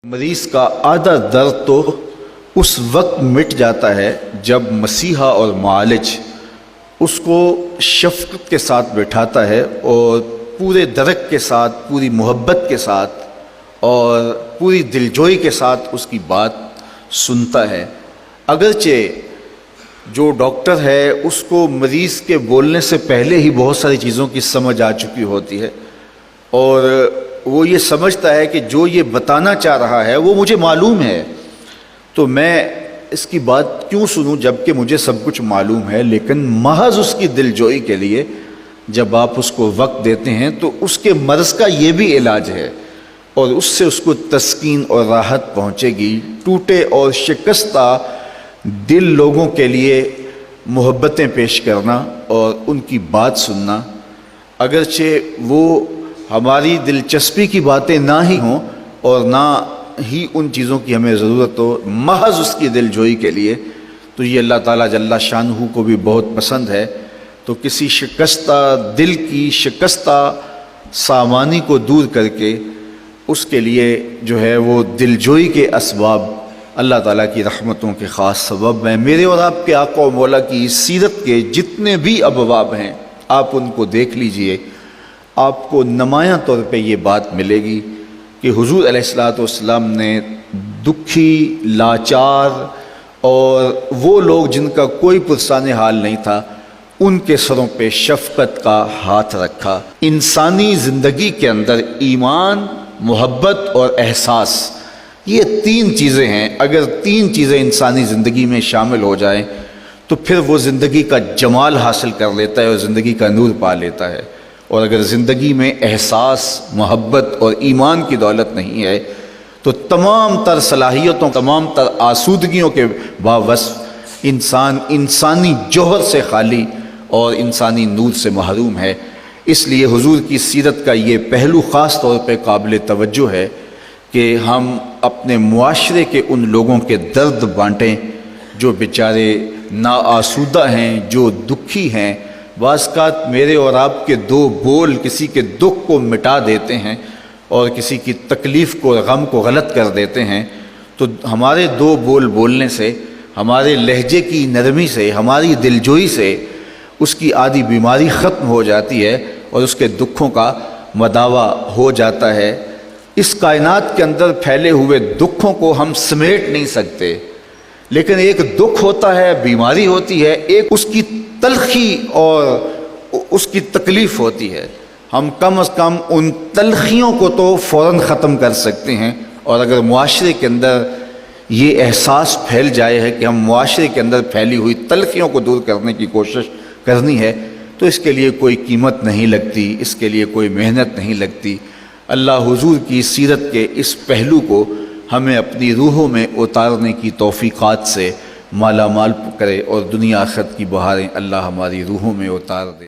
مریض کا آدھا درد تو اس وقت مٹ جاتا ہے جب مسیحا اور معالج اس کو شفقت کے ساتھ بٹھاتا ہے اور پورے درک کے ساتھ، پوری محبت کے ساتھ اور پوری دلجوئی کے ساتھ اس کی بات سنتا ہے۔ اگرچہ جو ڈاکٹر ہے اس کو مریض کے بولنے سے پہلے ہی بہت ساری چیزوں کی سمجھ آ چکی ہوتی ہے اور وہ یہ سمجھتا ہے کہ جو یہ بتانا چاہ رہا ہے وہ مجھے معلوم ہے، تو میں اس کی بات کیوں سنوں جب کہ مجھے سب کچھ معلوم ہے۔ لیکن محض اس کی دلجوئی کے لیے جب آپ اس کو وقت دیتے ہیں تو اس کے مرض کا یہ بھی علاج ہے اور اس سے اس کو تسکین اور راحت پہنچے گی۔ ٹوٹے اور شکستہ دل لوگوں کے لیے محبتیں پیش کرنا اور ان کی بات سننا، اگرچہ وہ ہماری دلچسپی کی باتیں نہ ہی ہوں اور نہ ہی ان چیزوں کی ہمیں ضرورت ہو، محض اس کی دلجوئی کے لیے، تو یہ اللہ تعالیٰ جل شانہ کو بھی بہت پسند ہے۔ تو کسی شکستہ دل کی شکستہ سامانی کو دور کر کے اس کے لیے جو ہے وہ دلجوئی کے اسباب اللہ تعالیٰ کی رحمتوں کے خاص سبب ہیں۔ میرے اور آپ کے آقا و مولا کی سیرت کے جتنے بھی ابواب ہیں آپ ان کو دیکھ لیجئے، آپ کو نمایاں طور پہ یہ بات ملے گی کہ حضور علیہ الصلوۃ والسلام نے دکھی، لاچار اور وہ لوگ جن کا کوئی پرسان حال نہیں تھا ان کے سروں پہ شفقت کا ہاتھ رکھا۔ انسانی زندگی کے اندر ایمان، محبت اور احساس، یہ تین چیزیں ہیں۔ اگر تین چیزیں انسانی زندگی میں شامل ہو جائیں تو پھر وہ زندگی کا جمال حاصل کر لیتا ہے اور زندگی کا نور پا لیتا ہے، اور اگر زندگی میں احساس، محبت اور ایمان کی دولت نہیں ہے تو تمام تر صلاحیتوں، تمام تر آسودگیوں کے باوصف انسان انسانی جوہر سے خالی اور انسانی نور سے محروم ہے۔ اس لیے حضور کی سیرت کا یہ پہلو خاص طور پہ قابل توجہ ہے کہ ہم اپنے معاشرے کے ان لوگوں کے درد بانٹیں جو بیچارے ناآسودہ ہیں، جو دکھی ہیں۔ بعض اوقات میرے اور آپ کے دو بول کسی کے دکھ کو مٹا دیتے ہیں اور کسی کی تکلیف کو، غم کو غلط کر دیتے ہیں، تو ہمارے دو بول بولنے سے، ہمارے لہجے کی نرمی سے، ہماری دلجوئی سے اس کی آدھی بیماری ختم ہو جاتی ہے اور اس کے دکھوں کا مداوع ہو جاتا ہے۔ اس کائنات کے اندر پھیلے ہوئے دکھوں کو ہم سمیٹ نہیں سکتے، لیکن ایک دکھ ہوتا ہے، بیماری ہوتی ہے، ایک اس کی تلخی اور اس کی تکلیف ہوتی ہے۔ ہم کم از کم ان تلخیوں کو تو فوراً ختم کر سکتے ہیں، اور اگر معاشرے کے اندر یہ احساس پھیل جائے ہے کہ ہم معاشرے کے اندر پھیلی ہوئی تلخیوں کو دور کرنے کی کوشش کرنی ہے تو اس کے لیے کوئی قیمت نہیں لگتی، اس کے لیے کوئی محنت نہیں لگتی۔ اللہ حضور کی سیرت کے اس پہلو کو ہمیں اپنی روحوں میں اتارنے کی توفیقات سے مالا مال کرے اور دنیا آخرت کی بہاریں اللہ ہماری روحوں میں اتار دے۔